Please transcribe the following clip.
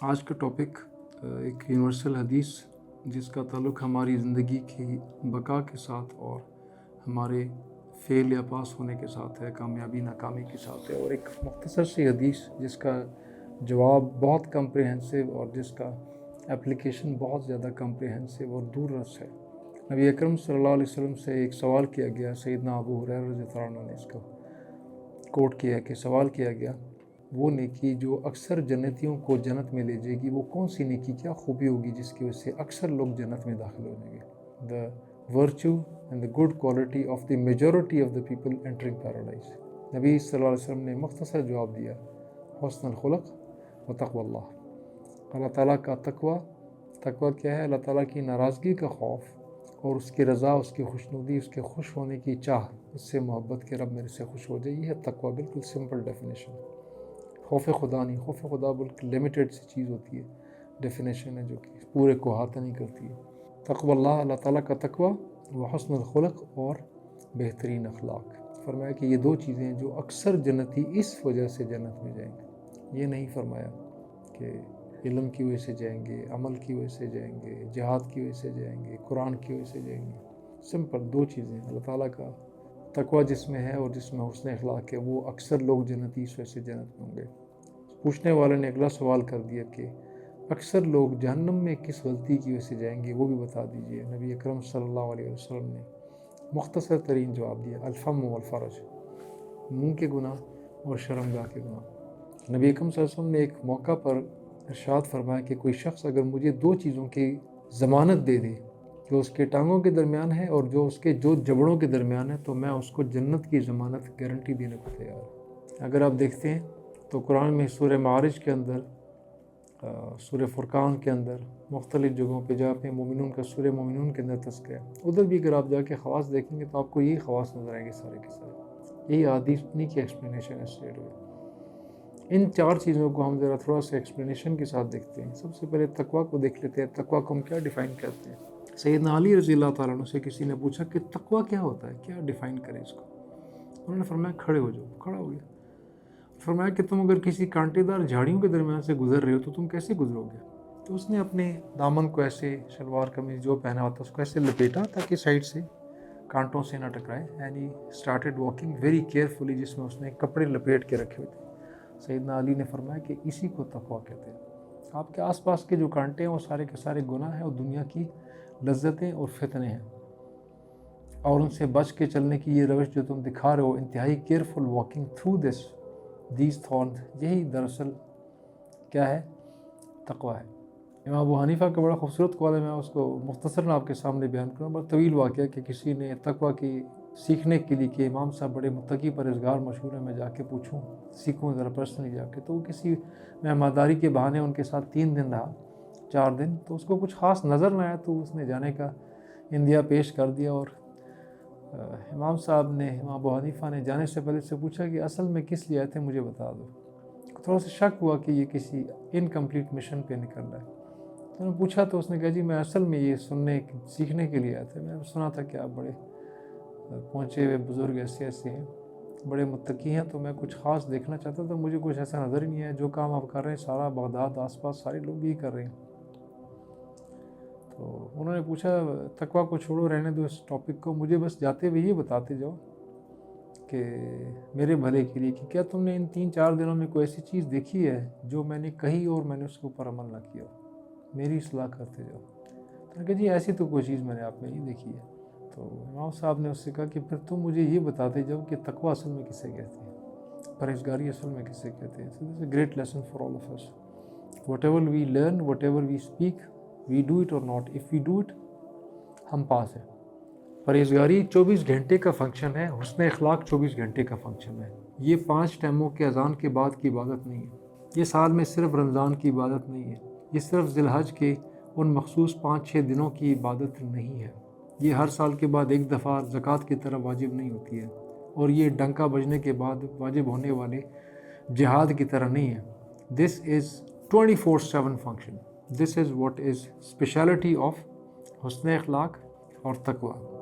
آج کا ٹاپک ایک یونیورسل حدیث جس کا تعلق ہماری زندگی کی بقا کے ساتھ اور ہمارے فیل یا پاس ہونے کے ساتھ ہے، کامیابی ناکامی کے ساتھ ہے، اور ایک مختصر سی حدیث جس کا جواب بہت کمپریہنسو اور جس کا اپلیکیشن بہت زیادہ کمپریہنسو اور دور رس ہے۔ نبی اکرم صلی اللہ علیہ وسلم سے ایک سوال کیا گیا، سیدنا ابو ہریرہ رضی اللہ عنہ نے اس کو کوٹ کیا کہ سوال کیا گیا، وہ نیکی جو اکثر جنتیوں کو جنت میں لے جائے گی وہ کون سی نیکی، کیا خوبی ہوگی جس کی وجہ سے اکثر لوگ جنت میں داخل ہو جائیں گے؟ دا virtue and the good quality of the majority of the people entering paradise. نبی صلی اللہ علیہ وسلم نے مختصر جواب دیا، حسن الخلق و تقوی اللہ۔ اللہ تعالیٰ کا تقوی کیا ہے؟ اللہ تعالیٰ کی ناراضگی کا خوف اور اس کی رضا، اس کی خوشنودی، اس کے خوش ہونے کی چاہ، اس سے محبت کہ رب میرے سے خوش ہو جائے، یہ ہے تقوی۔ بالکل سمپل ڈیفینیشن۔ خوف خدا نہیں، خوف خدا بالکل لمیٹڈ سی چیز ہوتی ہے، ڈیفینیشن ہے جو کہ پورے کو احاطہ نہیں کرتی ہے۔ تقوی اللہ، اللہ تعالیٰ کا تقوی، و حسن الخلق، اور بہترین اخلاق۔ فرمایا کہ یہ دو چیزیں ہیں جو اکثر جنتی اس وجہ سے جنت میں جائیں گے۔ یہ نہیں فرمایا کہ علم کی وجہ سے جائیں گے، عمل کی وجہ سے جائیں گے، جہاد کی وجہ سے جائیں گے، قرآن کی وجہ سے جائیں گے۔ سمپل دو چیزیں، اللہ تعالیٰ کا تقوی جس میں ہے اور جس میں حسن اخلاق ہے، وہ اکثر لوگ جنتی اس وجہ سے جنت میں ہوں گے۔ پوچھنے والے نے اگلا سوال کر دیا کہ اکثر لوگ جہنم میں کس غلطی کی وجہ سے جائیں گے، وہ بھی بتا دیجئے۔ نبی اکرم صلی اللہ علیہ وسلم نے مختصر ترین جواب دیا، الفم والفرج، منہ کے گناہ اور شرمگاہ کے گناہ۔ نبی اکرم صلی اللہ علیہ وسلم نے ایک موقع پر ارشاد فرمایا کہ کوئی شخص اگر مجھے دو چیزوں کی ضمانت دے دے، جو اس کے ٹانگوں کے درمیان ہے اور جو اس کے جبڑوں کے درمیان ہے، تو میں اس کو جنت کی ضمانت گارنٹی دینے کو تیار ہوں۔ اگر آپ دیکھتے ہیں تو قرآن میں سورہ معارج کے اندر، سورہ فرقان کے اندر، مختلف جگہوں پہ جہاں پہ مومنون کا سورہ مومنون کے اندر تذکرہ ہے، ادھر بھی اگر آپ جا کے خواص دیکھیں گے تو آپ کو یہی خواص نظر آئیں گے سارے کے سارے۔ یہی حدیث انہی کی ایکسپلینیشن ہے اسٹریٹ ہوئے۔ ان چار چیزوں کو ہم ذرا تھوڑا سا ایکسپلینیشن کے ساتھ دیکھتے ہیں۔ سب سے پہلے تقوی کو دیکھ لیتے ہیں، تقوی کو ہم کیا ڈیفائن کرتے ہیں۔ سیدنا علی رضی اللہ تعالیٰ عنہ سے کسی نے پوچھا کہ تقوی کیا ہوتا ہے، کیا ڈیفائن کریں اس کو؟ انہوں نے فرمایا کھڑے ہو جاؤ، کھڑا ہو گیا۔ فرمایا کہ تم اگر کسی کانٹے دار جھاڑیوں کے درمیان سے گزر رہے ہو تو تم کیسے گزرو گے؟ تو اس نے اپنے دامن کو ایسے، شلوار قمیض جو پہنا ہوتا اس کو ایسے لپیٹا تاکہ سائڈ سے کانٹوں سے نہ ٹکرائے، and he started walking very carefully, جس میں اس نے کپڑے لپیٹ کے رکھے ہوئے تھے۔ سیدنا علی نے فرمایا کہ اسی کو تقوی کہتے ہیں۔ آپ کے آس پاس کے جو کانٹے ہیں وہ سارے کے سارے گناہ ہیں اور دنیا کی لذتیں اور فتنے ہیں، اور ان سے بچ کے چلنے کی یہ روش جو تم دکھا رہے ہو، انتہائی کیئرفل واکنگ تھرو دیز تھارنز، یہی دراصل کیا ہے؟ تقوی ہے۔ امام ابو حنیفہ کا بڑا خوبصورت قول ہے، میں اس کو مختصراً آپ کے سامنے بیان کروں، بڑا طویل واقعہ کہ کسی نے تقوی کی سیکھنے کے لیے کہ امام صاحب بڑے متقی پرہیزگار مشہور ہیں، میں جا کے پوچھوں، سیکھوں ذرا پرسنلی جا کے، تو وہ کسی مہمانداری کے بہانے ان کے ساتھ 3 دن رہا، 4 دن، تو اس کو کچھ خاص نظر نہ آیا تو اس نے جانے کا اندیا پیش کر دیا، اور امام صاحب نے، امام ابو حنیفہ نے جانے سے پہلے سے پوچھا کہ اصل میں کس لیے آئے تھے، مجھے بتا دو۔ تھوڑا سا شک ہوا کہ یہ کسی انکمپلیٹ مشن پہ نکل رہا ہے، تو نے پوچھا تو اس نے کہا جی میں اصل میں یہ سیکھنے کے لیے آیا تھا، میں نے سنا تھا کہ آپ بڑے پہنچے ہوئے بزرگ ایسے ہیں، بڑے متقی ہیں، تو میں کچھ خاص دیکھنا چاہتا تھا، مجھے کچھ ایسا نظر ہی نہیں ہے، جو کام آپ کر رہے ہیں سارا بغداد آس پاس سارے لوگ یہی کر رہے ہیں۔ تو انہوں نے پوچھا تقوی کو چھوڑو، رہنے دو اس ٹاپک کو، مجھے بس جاتے ہوئے یہ بتاتے جاؤ کہ میرے بھلے کے لیے کہ کیا تم نے ان 3-4 دنوں میں کوئی ایسی چیز دیکھی ہے جو میں نے کہی اور میں نے اس کے اوپر عمل نہ کیا، میری اصلاح کرتے جاؤ۔ تو نے کہا جی ایسی تو کوئی چیز میں نے آپ میں نہیں دیکھی ہے۔ تو امام صاحب نے اس سے کہا کہ پھر تم مجھے یہ بتاتے جاؤ کہ تقوی اصل میں کسے کہتے ہیں، پرہیزگاری اصل میں کسے کہتے ہیں۔ So this is a great lesson for all of us. Whatever we learn, whatever we speak, we do it or not. If we do it, ہم پاس ہیں۔ پرہیزگاری 24 گھنٹے کا فنکشن ہے، حسن اخلاق 24 گھنٹے کا فنکشن ہے۔ یہ 5 ٹائموں کے اذان کے بعد کی عبادت نہیں ہے، یہ سال میں صرف رمضان کی عبادت نہیں ہے، یہ صرف ذی الحج کے ان مخصوص 5-6 دنوں کی عبادت نہیں ہے، یہ ہر سال کے بعد ایک دفعہ زکوٰۃ کی طرح واجب نہیں ہوتی ہے، اور یہ ڈنکا بجنے کے بعد واجب ہونے والے جہاد کی طرح نہیں ہے۔ This is 24/7 function. This is what is specialty of حسن اخلاق اور تقوی۔